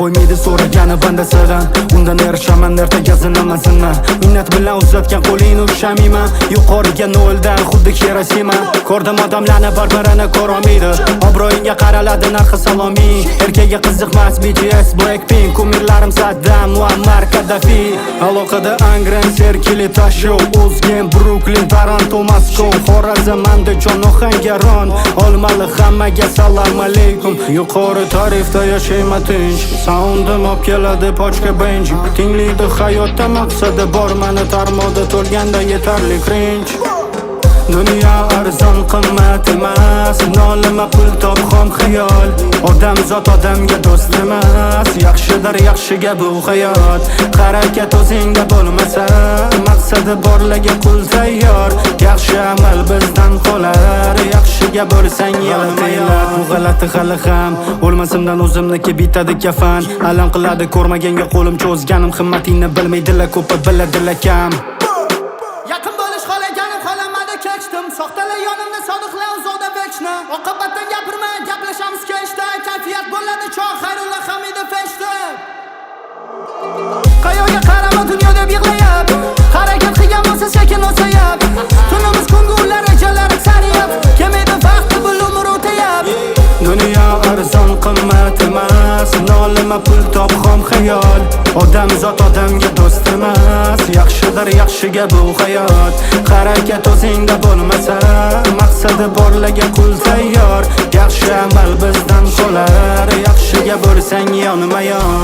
qo'ymaydi so'ragani bandasidan. Undan erishaman ertaga zinamasini. Minnat bilan uzatgan qo'lingni ushamayman. Yuqoriga noldan xuddi Hiroshima. Ko'rdim odamlarni bir-birini ko'rolmaydi. Obro'yingga qaraladi narxi saloming. Erkakga qiziqmas BTS, Blackpink, kumirlarim Saddam, Muammar Kaddafi. Aloqada Angren, Serkili, Tasho, O'zgen, Brooklyn, Toronto, Moskva, Xorazm, Andijon, Ohangaron. Olmali hammaga salom alaykum. Yuqori tarifda yashayman tinch. Soundim olib keladi pochka bench. Tinglaydi hayotda maqsadi bor, mani tarmoqda to'lganda yetarli cringe. Dunyo arzon qimmat emas, nolima pul top xom xayol. Odamzod odamga do'st emas, yaxshidir yaxshiga bu hayot. Harakat o'zingda bo'lmasa, maqsadi borlarga qul tayyor. Yaxshi amal bizdan qolar, yaxshiga bo'lsang yonmaylar. Bu g'alati hali ham o'lmasimdan o'zimniki bitadi kafan. Alam qiladi ko'rmaganga qo'lim cho'zganim, himmatingni bilmaydilar, ko'pi biladilar kam. Soxtalar yonimda sodiqlar uzoqda vechna. Oqibatdan gapirma, gaplashamiz kechda. Kayfiyat bo'ladi choq, Xayrulla Hamidov feshda. Qayoqqa qarama dunyoda yig'layap. Harakat qilgan bo'lsa sekin o'sayap. Tunimiz kungular rejalar sariyap. Kelmaydi vaqti bu umr o'tayap. Dunyo arzon qimmat emas, nolima pul top xom xayol. Odamzod odamga do'st emas, yaxshidir yaxshiga bu hayot. Harakat o'zingda bo'lmasa, maqsadi borlarga qul tayyor. Yaxshi amal bizdan qolar, yaxshiga bo'lsang yonma yon.